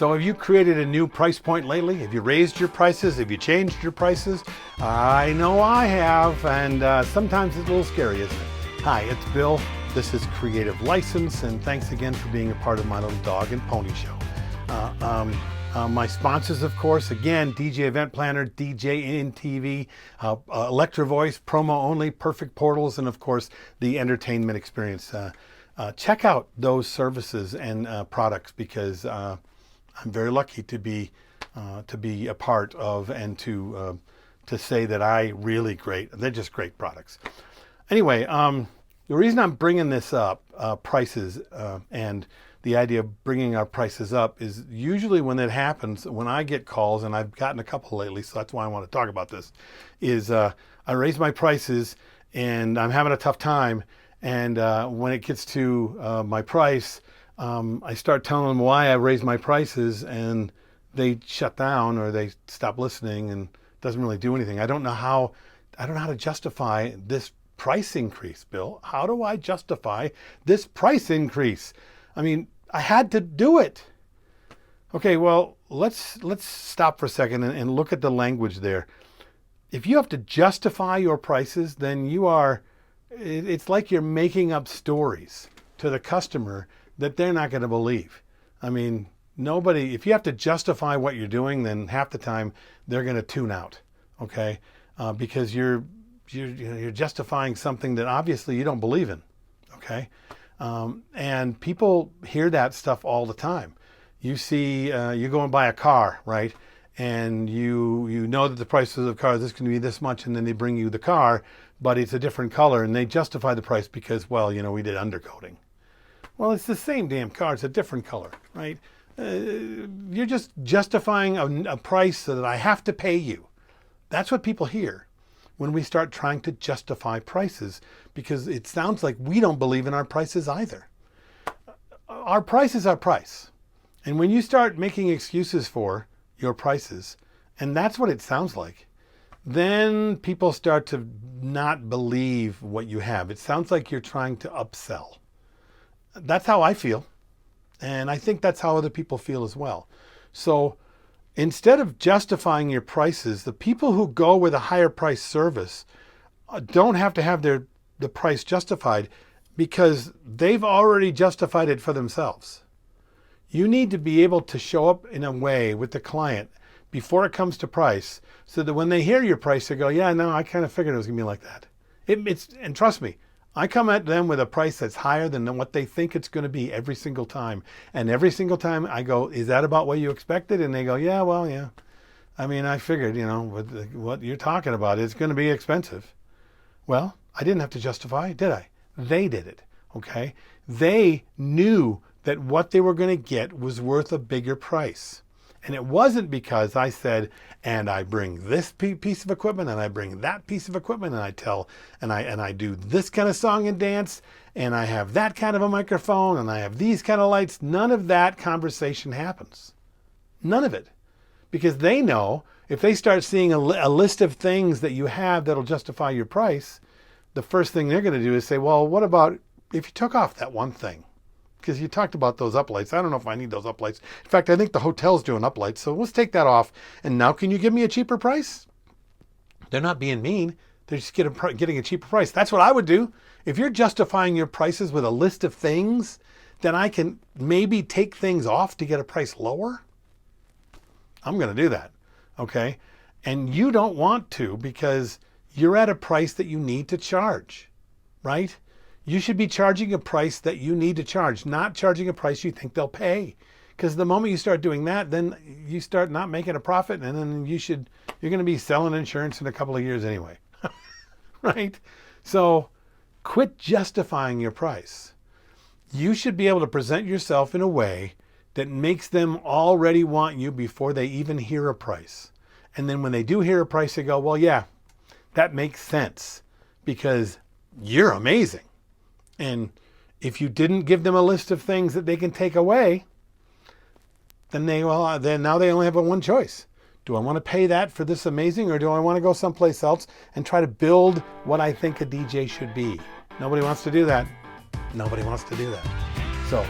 So have you created a new price point lately? Have you raised your prices? Have you changed your prices? I know I have, and sometimes it's a little scary, isn't it? Hi, it's Bill. This is Creative License, and thanks again for being a part of my little dog and pony show. My sponsors, of course, again, DJ Event Planner, DJ in TV, Electro Voice, Promo Only, Perfect Portals, and of course, the entertainment experience. Check out those services and products because I'm very lucky to be a part of and to say that they're just great products. Anyway, the reason I'm bringing this up, prices and the idea of bringing our prices up is usually when it happens, when I get calls, and I've gotten a couple lately, so that's why I want to talk about this, is I raise my prices and I'm having a tough time. And when it gets to my price, I start telling them why I raised my prices and they shut down or they stop listening and it doesn't really do anything. I don't know how to justify this price increase, Bill. How do I justify this price increase? I mean, I had to do it. Okay, well, let's stop for a second and look at the language there. If you have to justify your prices, then it's like you're making up stories to the customer that they're not going to believe. I mean, if you have to justify what you're doing, then half the time they're going to tune out, okay? Because you're justifying something that obviously you don't believe in, okay? And people hear that stuff all the time. You see, you go and buy a car, right? And you know that the price of the car is going to be this much, and then they bring you the car, but it's a different color, and they justify the price because, well, we did undercoating. Well, it's the same damn car, it's a different color, right? You're just justifying a price so that I have to pay you. That's what people hear when we start trying to justify prices, because it sounds like we don't believe in our prices either. Our price is our price. And when you start making excuses for your prices, and that's what it sounds like, then people start to not believe what you have. It sounds like you're trying to upsell. That's how I feel. And I think that's how other people feel as well. So instead of justifying your prices, the people who go with a higher price service don't have to have the price justified because they've already justified it for themselves. You need to be able to show up in a way with the client before it comes to price so that when they hear your price, they go, yeah, no, I kind of figured it was going to be like that. And trust me, I come at them with a price that's higher than what they think it's going to be every single time. And every single time I go, is that about what you expected? And they go, yeah, well, yeah. I mean, I figured, with what you're talking about, it's going to be expensive. Well, I didn't have to justify it, did I? They did it, okay? They knew that what they were going to get was worth a bigger price. And it wasn't because I said, and I bring this piece of equipment and I bring that piece of equipment and I do this kind of song and dance and I have that kind of a microphone and I have these kind of lights. None of that conversation happens. None of it. Because they know if they start seeing a list of things that you have that'll justify your price, the first thing they're going to do is say, well, what about if you took off that one thing? Because you talked about those uplights. I don't know if I need those uplights. In fact, I think the hotel's doing uplights, so let's take that off. And now can you give me a cheaper price? They're not being mean. They're just getting a cheaper price. That's what I would do. If you're justifying your prices with a list of things, then I can maybe take things off to get a price lower. I'm going to do that, okay? And you don't want to because you're at a price that you need to charge, right? You should be charging a price that you need to charge, not charging a price you think they'll pay. Because the moment you start doing that, then you start not making a profit, and then you're going to be selling insurance in a couple of years anyway, right? So quit justifying your price. You should be able to present yourself in a way that makes them already want you before they even hear a price. And then when they do hear a price, they go, well, yeah, that makes sense because you're amazing. And if you didn't give them a list of things that they can take away, then now they only have one choice. Do I want to pay that for this amazing, or do I want to go someplace else and try to build what I think a DJ should be? Nobody wants to do that. Nobody wants to do that. So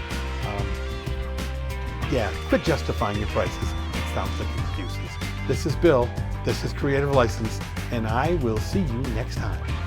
Yeah, quit justifying your prices. It sounds like excuses. This is Bill. This is Creative License, and I will see you next time.